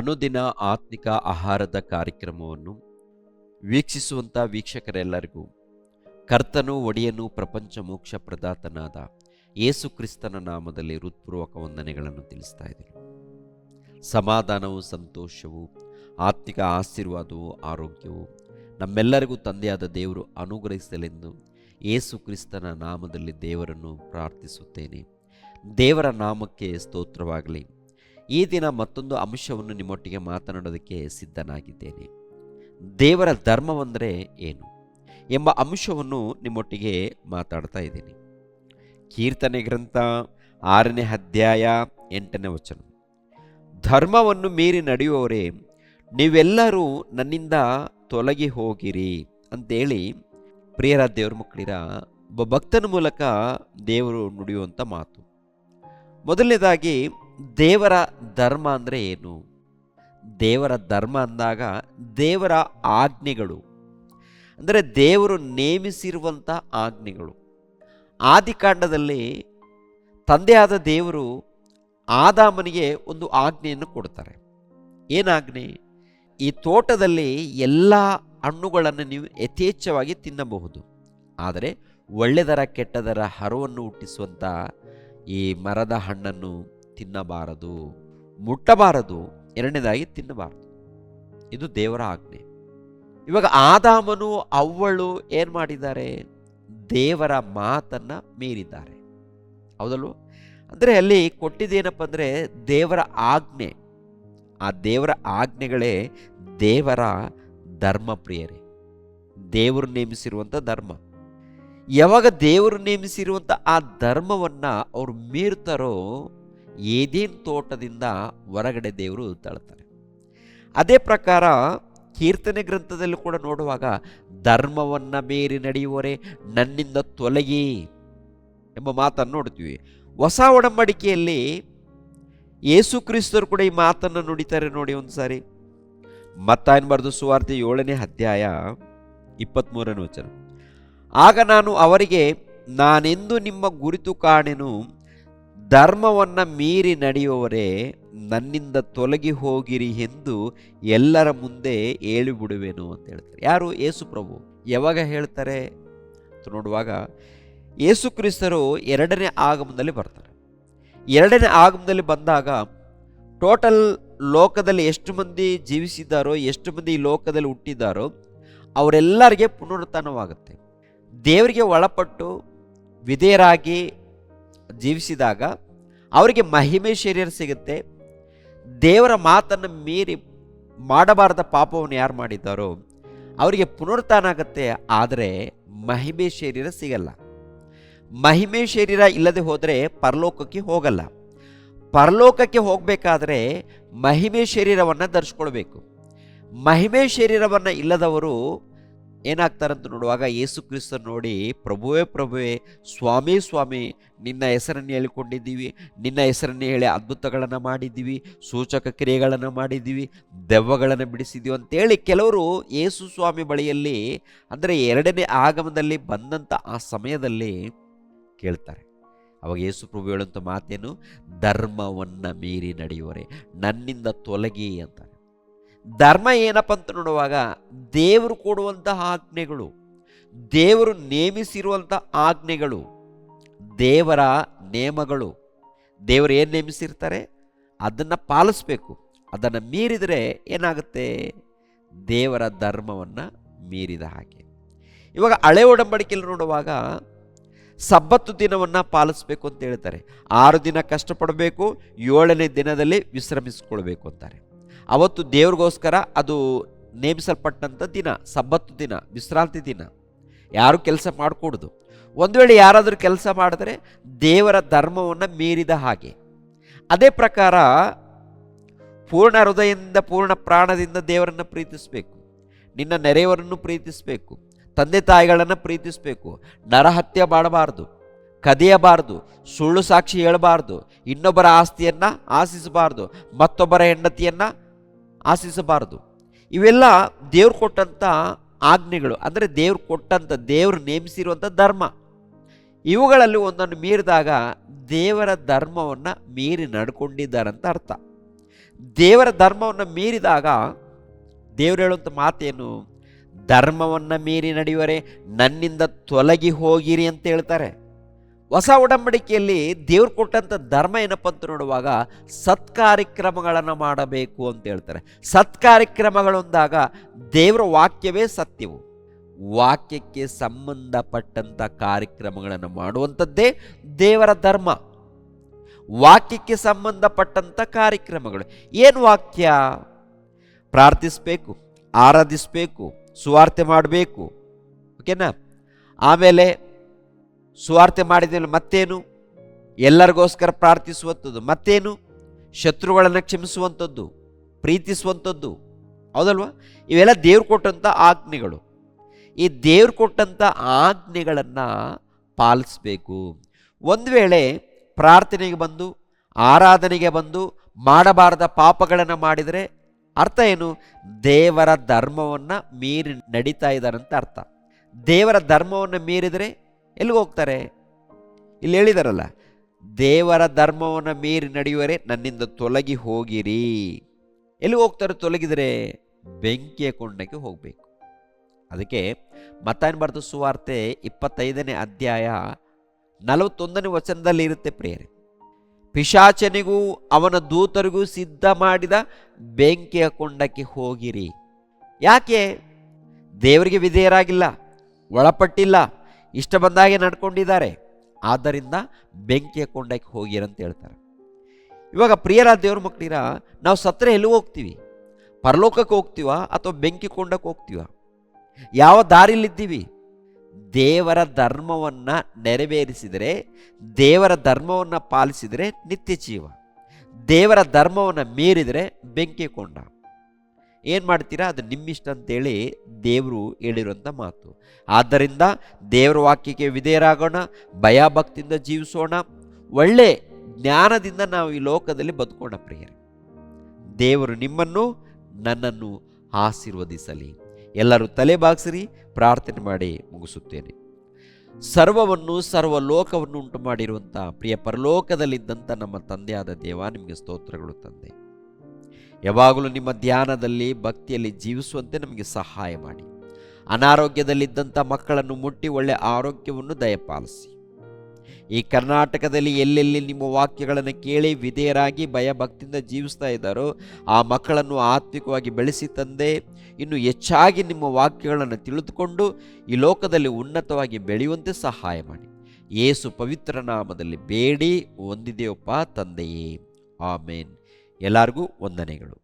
ಅನುದಿನ ಆತ್ಮಿಕ ಆಹಾರದ ಕಾರ್ಯಕ್ರಮವನ್ನು ವೀಕ್ಷಿಸುವಂಥ ವೀಕ್ಷಕರೆಲ್ಲರಿಗೂ ಕರ್ತನೂ ಒಡೆಯನೂ ಪ್ರಪಂಚ ಮೋಕ್ಷ ಪ್ರದಾತನಾದ ಯೇಸು ಕ್ರಿಸ್ತನ ನಾಮದಲ್ಲಿ ಹೃತ್ಪೂರ್ವಕ ವಂದನೆಗಳನ್ನು ತಿಳಿಸ್ತಾ ಇದ್ದೀನಿ. ಸಮಾಧಾನವು, ಸಂತೋಷವು, ಆತ್ಮಿಕ ಆಶೀರ್ವಾದವು, ಆರೋಗ್ಯವು ನಮ್ಮೆಲ್ಲರಿಗೂ ತಂದೆಯಾದ ದೇವರು ಅನುಗ್ರಹಿಸಲೆಂದು ಯೇಸು ಕ್ರಿಸ್ತನ ನಾಮದಲ್ಲಿ ದೇವರನ್ನು ಪ್ರಾರ್ಥಿಸುತ್ತೇನೆ. ದೇವರ ನಾಮಕ್ಕೆ ಸ್ತೋತ್ರವಾಗಲಿ. ಈ ದಿನ ಮತ್ತೊಂದು ಅಂಶವನ್ನು ನಿಮ್ಮೊಟ್ಟಿಗೆ ಮಾತನಾಡೋದಕ್ಕೆ ಸಿದ್ಧನಾಗಿದ್ದೇನೆ. ದೇವರ ಧರ್ಮವೆಂದರೆ ಏನು ಎಂಬ ಅಂಶವನ್ನು ನಿಮ್ಮೊಟ್ಟಿಗೆ ಮಾತಾಡ್ತಾ ಇದ್ದೀನಿ. ಕೀರ್ತನೆ ಗ್ರಂಥ 6ನೇ ಅಧ್ಯಾಯ 8ನೇ ವಚನ. ಧರ್ಮವನ್ನು ಮೀರಿ ನಡೆಯುವವರೇ, ನೀವೆಲ್ಲರೂ ನನ್ನಿಂದ ತೊಲಗಿ ಹೋಗಿರಿ ಅಂತೇಳಿ ಪ್ರಿಯರ ದೇವ್ರ ಮಕ್ಕಳಿರ ಒಬ್ಬ ಭಕ್ತನ ಮೂಲಕ ದೇವರು ನುಡಿಯುವಂಥ ಮಾತು. ಮೊದಲನೇದಾಗಿ ದೇವರ ಧರ್ಮ ಅಂದರೆ ಏನು? ದೇವರ ಧರ್ಮ ಅಂದಾಗ ದೇವರ ಆಜ್ಞೆಗಳು, ಅಂದರೆ ದೇವರು ನೇಮಿಸಿರುವಂಥ ಆಜ್ಞೆಗಳು. ಆದಿಕಾಂಡದಲ್ಲಿ ತಂದೆಯಾದ ದೇವರು ಆದಾಮನಿಗೆ ಒಂದು ಆಜ್ಞೆಯನ್ನು ಕೊಡ್ತಾರೆ. ಏನಾಜ್ಞೆ? ಈ ತೋಟದಲ್ಲಿ ಎಲ್ಲ ಹಣ್ಣುಗಳನ್ನು ನೀವು ಯಥೇಚ್ಛವಾಗಿ ತಿನ್ನಬಹುದು, ಆದರೆ ಒಳ್ಳೆದರ ಕೆಟ್ಟದರ ಹರವನ್ನು ಹುಟ್ಟಿಸುವಂಥ ಈ ಮರದ ಹಣ್ಣನ್ನು ತಿನ್ನಬಾರದು, ಮುಟ್ಟಬಾರದು, ಎರಡನೇದಾಗಿ ತಿನ್ನಬಾರದು. ಇದು ದೇವರ ಆಜ್ಞೆ. ಇವಾಗ ಆದಾಮನು ಅವ್ವಳು ಏನು ಮಾಡಿದ್ದಾರೆ? ದೇವರ ಮಾತನ್ನು ಮೀರಿದ್ದಾರೆ. ಹೌದಲ್ವ? ಅಂದರೆ ಅಲ್ಲಿ ಕೊಟ್ಟಿದ್ದೇನಪ್ಪ ಅಂದರೆ ದೇವರ ಆಜ್ಞೆ. ಆ ದೇವರ ಆಜ್ಞೆಗಳೇ ದೇವರ ಧರ್ಮ. ಪ್ರಿಯರೇ, ದೇವರು ನೇಮಿಸಿರುವಂಥ ಧರ್ಮ. ಯಾವಾಗ ದೇವರು ನೇಮಿಸಿರುವಂಥ ಆ ಧರ್ಮವನ್ನು ಅವರು ಮೀರ್ತಾರೋ ಏದೇನು ತೋಟದಿಂದ ಹೊರಗಡೆ ದೇವರು ತಳ್ತಾರೆ. ಅದೇ ಪ್ರಕಾರ ಕೀರ್ತನೆ ಗ್ರಂಥದಲ್ಲಿ ಕೂಡ ನೋಡುವಾಗ ಧರ್ಮವನ್ನು ಮೀರಿ ನಡೆಯುವವರೇ ನನ್ನಿಂದ ತೊಲಗಿ ಎಂಬ ಮಾತನ್ನು ನೋಡ್ತೀವಿ. ಹೊಸ ಒಡಂಬಡಿಕೆಯಲ್ಲಿ ಯೇಸು ಕ್ರಿಸ್ತರು ಕೂಡ ಈ ಮಾತನ್ನು ನುಡಿತಾರೆ ನೋಡಿ. ಒಂದು ಸಾರಿ ಮತ್ತಾಯನ ಬರೆದ ಸುವಾರ್ತೆ 7ನೇ ಅಧ್ಯಾಯ 23ನೇ ವಚನ. ಆಗ ನಾನು ಅವರಿಗೆ, ನಾನೆಂದು ನಿಮ್ಮ ಗುರಿತು ಕಾಣೆನು, ಧರ್ಮವನ್ನು ಮೀರಿ ನಡೆಯುವವರೇ ನನ್ನಿಂದ ತೊಲಗಿ ಹೋಗಿರಿ ಎಂದು ಎಲ್ಲರ ಮುಂದೆ ಹೇಳಿಬಿಡುವೆನು ಅಂತ ಹೇಳ್ತಾರೆ. ಯಾರು? ಯೇಸು ಪ್ರಭು. ಯಾವಾಗ ಹೇಳ್ತಾರೆ ನೋಡುವಾಗ ಯೇಸು ಕ್ರಿಸ್ತರು 2ನೇ ಆಗಮನದಲ್ಲಿ ಬರ್ತಾರೆ. 2ನೇ ಆಗಮನದಲ್ಲಿ ಬಂದಾಗ ಟೋಟಲ್ ಲೋಕದಲ್ಲಿ ಎಷ್ಟು ಮಂದಿ ಜೀವಿಸಿದ್ದಾರೋ, ಎಷ್ಟು ಮಂದಿ ಈ ಲೋಕದಲ್ಲಿ ಹುಟ್ಟಿದ್ದಾರೋ ಅವರೆಲ್ಲರಿಗೆ ಪುನರುತ್ಥಾನವಾಗುತ್ತೆ. ದೇವರಿಗೆ ಒಳಪಟ್ಟು ವಿಧೇಯರಾಗಿ ಜೀವಿಸಿದಾಗ ಅವರಿಗೆ ಮಹಿಮೆ ಶರೀರ ಸಿಗುತ್ತೆ. ದೇವರ ಮಾತನ್ನು ಮೀರಿ ಮಾಡಬಾರದ ಪಾಪವನ್ನು ಯಾರು ಮಾಡಿದ್ದಾರೋ ಅವರಿಗೆ ಪುನರುತ್ಥಾನ ಆಗುತ್ತೆ. ಆದರೆ ಮಹಿಮೆ ಶರೀರ ಸಿಗಲ್ಲ. ಮಹಿಮೆ ಶರೀರ ಇಲ್ಲದೆ ಹೋದರೆ ಪರಲೋಕಕ್ಕೆ ಹೋಗಲ್ಲ. ಪರಲೋಕಕ್ಕೆ ಹೋಗಬೇಕಾದ್ರೆ ಮಹಿಮೆ ಶರೀರವನ್ನು ಧರಿಸ್ಕೊಳ್ಬೇಕು. ಮಹಿಮೆ ಶರೀರವನ್ನು ಇಲ್ಲದವರು ಏನಾಗ್ತಾರಂತ ನೋಡುವಾಗ ಯೇಸು ಕ್ರಿಸ್ತ ನೋಡಿ, ಪ್ರಭುವೇ ಪ್ರಭುವೇ, ಸ್ವಾಮಿ ಸ್ವಾಮಿ, ನಿನ್ನ ಹೆಸರನ್ನು ಹೇಳಿಕೊಂಡಿದ್ದೀವಿ, ನಿನ್ನ ಹೆಸರನ್ನು ಹೇಳಿ ಅದ್ಭುತಗಳನ್ನು ಮಾಡಿದ್ದೀವಿ, ಸೂಚಕ ಕ್ರಿಯೆಗಳನ್ನು ಮಾಡಿದ್ದೀವಿ, ದೆವ್ವಗಳನ್ನು ಬಿಡಿಸಿದ್ದೀವಿ ಅಂತೇಳಿ ಕೆಲವರು ಯೇಸು ಸ್ವಾಮಿ ಬಳಿಯಲ್ಲಿ, ಅಂದರೆ 2ನೇ ಆಗಮನದಲ್ಲಿ ಬಂದಂಥ ಆ ಸಮಯದಲ್ಲಿ ಕೇಳ್ತಾರೆ. ಅವಾಗ ಯೇಸು ಪ್ರಭು ಹೇಳುವಂಥ ಮಾತೇನು? ಧರ್ಮವನ್ನು ಮೀರಿ ನಡೆಯುವರೆ ನನ್ನಿಂದ ತೊಲಗಿ ಅಂತಾರೆ. ಧರ್ಮ ಏನಪ್ಪ ಅಂತ ನೋಡುವಾಗ ದೇವರು ಕೊಡುವಂತಹ ಆಜ್ಞೆಗಳು, ದೇವರು ನೇಮಿಸಿರುವಂಥ ಆಜ್ಞೆಗಳು, ದೇವರ ನೇಮಗಳು. ದೇವರು ಏನು ನೇಮಿಸಿರ್ತಾರೆ ಅದನ್ನು ಪಾಲಿಸ್ಬೇಕು. ಅದನ್ನು ಮೀರಿದರೆ ಏನಾಗುತ್ತೆ? ದೇವರ ಧರ್ಮವನ್ನು ಮೀರಿದ ಹಾಗೆ. ಇವಾಗ ಹಳೆ ಒಡಂಬಡಿಕೆಯಲ್ಲಿ ನೋಡುವಾಗ ಸಬ್ಬತ್ತು ದಿನವನ್ನು ಪಾಲಿಸ್ಬೇಕು ಅಂತ ಹೇಳ್ತಾರೆ. 6 ದಿನ ಕಷ್ಟಪಡಬೇಕು, 7ನೇ ದಿನದಲ್ಲಿ ವಿಶ್ರಮಿಸಿಕೊಳ್ಬೇಕು ಅಂತಾರೆ. ಅವತ್ತು ದೇವ್ರಿಗೋಸ್ಕರ ಅದು ನೇಮಿಸಲ್ಪಟ್ಟಂಥ ದಿನ, ಸಬ್ಬತ್ತು ದಿನ, ವಿಶ್ರಾಂತಿ ದಿನ. ಯಾರು ಕೆಲಸ ಮಾಡಿಕೊಡುದು. ಒಂದು ವೇಳೆ ಯಾರಾದರೂ ಕೆಲಸ ಮಾಡಿದ್ರೆ ದೇವರ ಧರ್ಮವನ್ನು ಮೀರಿದ ಹಾಗೆ. ಅದೇ ಪ್ರಕಾರ ಪೂರ್ಣ ಹೃದಯದಿಂದ ಪೂರ್ಣ ಪ್ರಾಣದಿಂದ ದೇವರನ್ನು ಪ್ರೀತಿಸಬೇಕು, ನಿನ್ನ ನೆರೆಯವರನ್ನು ಪ್ರೀತಿಸಬೇಕು, ತಂದೆ ತಾಯಿಗಳನ್ನು ಪ್ರೀತಿಸಬೇಕು, ನರಹತ್ಯೆ ಮಾಡಬಾರ್ದು, ಕದಿಯಬಾರ್ದು, ಸುಳ್ಳು ಸಾಕ್ಷಿ ಹೇಳಬಾರ್ದು, ಇನ್ನೊಬ್ಬರ ಆಸ್ತಿಯನ್ನು ಆಶಿಸಬಾರ್ದು, ಮತ್ತೊಬ್ಬರ ಹೆಂಡತಿಯನ್ನು ಆಶಿಸಬಾರ್ದು. ಇವೆಲ್ಲ ದೇವ್ರು ಕೊಟ್ಟಂಥ ಆಜ್ಞೆಗಳು, ಅಂದರೆ ದೇವ್ರು ಕೊಟ್ಟಂಥ, ದೇವರು ನೇಮಿಸಿರುವಂಥ ಧರ್ಮ. ಇವುಗಳಲ್ಲಿ ಒಂದನ್ನು ಮೀರಿದಾಗ ದೇವರ ಧರ್ಮವನ್ನು ಮೀರಿ ನಡ್ಕೊಂಡಿದ್ದಾರಂತ ಅರ್ಥ. ದೇವರ ಧರ್ಮವನ್ನು ಮೀರಿದಾಗ ದೇವರು ಹೇಳುವಂಥ ಮಾತೇನು? ಧರ್ಮವನ್ನು ಮೀರಿ ನಡೆಯುವರೆ ನನ್ನಿಂದ ತೊಲಗಿ ಹೋಗಿರಿ ಅಂತ ಹೇಳ್ತಾರೆ. ಹೊಸ ಒಡಂಬಡಿಕೆಯಲ್ಲಿ ದೇವ್ರು ಕೊಟ್ಟಂಥ ಧರ್ಮ ಏನಪ್ಪ ಅಂತ ನೋಡುವಾಗ ಸತ್ಕಾರ್ಯಕ್ರಮಗಳನ್ನು ಮಾಡಬೇಕು ಅಂತ ಹೇಳ್ತಾರೆ. ಸತ್ಕಾರ್ಯಕ್ರಮಗಳೊಂದಾಗ ದೇವರ ವಾಕ್ಯವೇ ಸತ್ಯವು. ವಾಕ್ಯಕ್ಕೆ ಸಂಬಂಧಪಟ್ಟಂಥ ಕಾರ್ಯಕ್ರಮಗಳನ್ನು ಮಾಡುವಂಥದ್ದೇ ದೇವರ ಧರ್ಮ. ವಾಕ್ಯಕ್ಕೆ ಸಂಬಂಧಪಟ್ಟಂಥ ಕಾರ್ಯಕ್ರಮಗಳು ಏನು? ವಾಕ್ಯ ಪ್ರಾರ್ಥಿಸಬೇಕು, ಆರಾಧಿಸಬೇಕು, ಸುವಾರ್ತೆ ಮಾಡಬೇಕು, ಓಕೆನಾ? ಆಮೇಲೆ ಸುವಾರ್ತೆ ಮಾಡಿದ ಮತ್ತೇನು? ಎಲ್ಲರಿಗೋಸ್ಕರ ಪ್ರಾರ್ಥಿಸುವಂಥದ್ದು, ಮತ್ತೇನು? ಶತ್ರುಗಳನ್ನು ಕ್ಷಮಿಸುವಂಥದ್ದು, ಪ್ರೀತಿಸುವಂಥದ್ದು, ಹೌದಲ್ವಾ? ಇವೆಲ್ಲ ದೇವ್ರು ಕೊಟ್ಟಂಥ ಆಜ್ಞೆಗಳು. ಈ ದೇವ್ರು ಕೊಟ್ಟಂಥ ಆಜ್ಞೆಗಳನ್ನು ಪಾಲಿಸಬೇಕು. ಒಂದು ವೇಳೆ ಪ್ರಾರ್ಥನೆಗೆ ಬಂದು ಆರಾಧನೆಗೆ ಬಂದು ಮಾಡಬಾರದ ಪಾಪಗಳನ್ನು ಮಾಡಿದರೆ ಅರ್ಥ ಏನು? ದೇವರ ಧರ್ಮವನ್ನು ಮೀರಿ ನಡೀತಾ ಇದ್ದಾರಂತ ಅರ್ಥ. ದೇವರ ಧರ್ಮವನ್ನು ಮೀರಿದರೆ ಎಲ್ಲಿಗೆ ಹೋಗ್ತಾರೆ? ಇಲ್ಲಿ ಹೇಳಿದಾರಲ್ಲ, ದೇವರ ಧರ್ಮವನ್ನು ಮೀರಿ ನಡೆಯುವರೆ ನನ್ನಿಂದ ತೊಲಗಿ ಹೋಗಿರಿ. ಎಲ್ಲಿಗೆ ಹೋಗ್ತಾರೆ ತೊಲಗಿದರೆ? ಬೆಂಕಿಯ ಕೊಂಡಕ್ಕೆ ಹೋಗಬೇಕು. ಅದಕ್ಕೆ ಮತ್ತಾಯನ ಬರೆದ ಸುವಾರ್ತೆ 25ನೇ ಅಧ್ಯಾಯ 41ನೇ ವಚನದಲ್ಲಿ ಇರುತ್ತೆ ಪ್ರಿಯರೇ, ಪಿಶಾಚನಿಗೂ ಅವನ ದೂತರಿಗೂ ಸಿದ್ಧ ಮಾಡಿದ ಬೆಂಕಿಯ ಕೊಂಡಕ್ಕೆ ಹೋಗಿರಿ. ಯಾಕೆ? ದೇವರಿಗೆ ವಿಧೇಯರಾಗಿಲ್ಲ, ಒಳಪಟ್ಟಿಲ್ಲ, ಇಷ್ಟ ಬಂದಾಗೆ ನಡ್ಕೊಂಡಿದ್ದಾರೆ. ಆದ್ದರಿಂದ ಬೆಂಕಿಯ ಕೊಂಡಕ್ಕೆ ಹೋಗಿರಂತ ಹೇಳ್ತಾರೆ. ಇವಾಗ ಪ್ರಿಯರಾದ ದೇವ್ರ ಮಕ್ಕಳಿರ, ನಾವು ಸತ್ತರೆ ಎಲ್ಲಿಗೆ ಹೋಗ್ತೀವಿ? ಪರಲೋಕಕ್ಕೆ ಹೋಗ್ತೀವ ಅಥವಾ ಬೆಂಕಿ ಕೊಂಡಕ್ಕೆ ಹೋಗ್ತೀವ? ಯಾವ ದಾರಿಲಿದ್ದೀವಿ? ದೇವರ ಧರ್ಮವನ್ನು ನೆರವೇರಿಸಿದರೆ, ದೇವರ ಧರ್ಮವನ್ನು ಪಾಲಿಸಿದರೆ ನಿತ್ಯ ಜೀವ. ದೇವರ ಧರ್ಮವನ್ನು ಮೀರಿದರೆ ಬೆಂಕಿ ಕೊಂಡ. ಏನು ಮಾಡ್ತೀರಾ? ಅದು ನಿಮ್ಮಿಷ್ಟ ಅಂತೇಳಿ ದೇವರು ಹೇಳಿರುವಂಥ ಮಾತು. ಆದ್ದರಿಂದ ದೇವರ ವಾಕ್ಯಕ್ಕೆ ವಿಧೇಯರಾಗೋಣ, ಭಯಭಕ್ತಿಯಿಂದ ಜೀವಿಸೋಣ, ಒಳ್ಳೆ ಜ್ಞಾನದಿಂದ ನಾವು ಈ ಲೋಕದಲ್ಲಿ ಬದುಕೋಣ ಪ್ರಿಯರೇ. ದೇವರು ನಿಮ್ಮನ್ನು ನನ್ನನ್ನು ಆಶೀರ್ವದಿಸಲಿ. ಎಲ್ಲರೂ ತಲೆ ಬಾಗಿಸಿರಿ, ಪ್ರಾರ್ಥನೆ ಮಾಡಿ ಮುಗಿಸುತ್ತೇನೆ. ಸರ್ವವನ್ನು ಸರ್ವಲೋಕವನ್ನು ಉಂಟು ಮಾಡಿರುವಂಥ ಪ್ರಿಯ ಪರಲೋಕದಲ್ಲಿದ್ದಂಥ ನಮ್ಮ ತಂದೆಯಾದ ದೇವ, ನಿಮಗೆ ಸ್ತೋತ್ರಗಳು ತಂದೆ. ಯಾವಾಗಲೂ ನಿಮ್ಮ ಧ್ಯಾನದಲ್ಲಿ ಭಕ್ತಿಯಲ್ಲಿ ಜೀವಿಸುವಂತೆ ನಮಗೆ ಸಹಾಯ ಮಾಡಿ. ಅನಾರೋಗ್ಯದಲ್ಲಿದ್ದಂಥ ಮಕ್ಕಳನ್ನು ಮುಟ್ಟಿ ಒಳ್ಳೆಯ ಆರೋಗ್ಯವನ್ನು ದಯಪಾಲಿಸಿ. ಈ ಕರ್ನಾಟಕದಲ್ಲಿ ಎಲ್ಲೆಲ್ಲಿ ನಿಮ್ಮ ವಾಕ್ಯಗಳನ್ನು ಕೇಳಿ ವಿಧೇಯರಾಗಿ ಭಯಭಕ್ತಿಯಿಂದ ಜೀವಿಸ್ತಾ ಇದ್ದಾರೋ ಆ ಮಕ್ಕಳನ್ನು ಆತ್ಮಿಕವಾಗಿ ಬೆಳೆಸಿ ತಂದೆ, ಇನ್ನು ಹೆಚ್ಚಾಗಿ ನಿಮ್ಮ ವಾಕ್ಯಗಳನ್ನು ತಿಳಿದುಕೊಂಡು ಈ ಲೋಕದಲ್ಲಿ ಉನ್ನತವಾಗಿ ಬೆಳೆಯುವಂತೆ ಸಹಾಯ ಮಾಡಿ. ಯೇಸು ಪವಿತ್ರ ನಾಮದಲ್ಲಿ ಬೇಡಿ ಹೊಂದಿದೆಯಪ್ಪ ತಂದೆಯೇ, ಆಮೇನ್. ಎಲ್ಲರಿಗೂ ವಂದನೆಗಳು.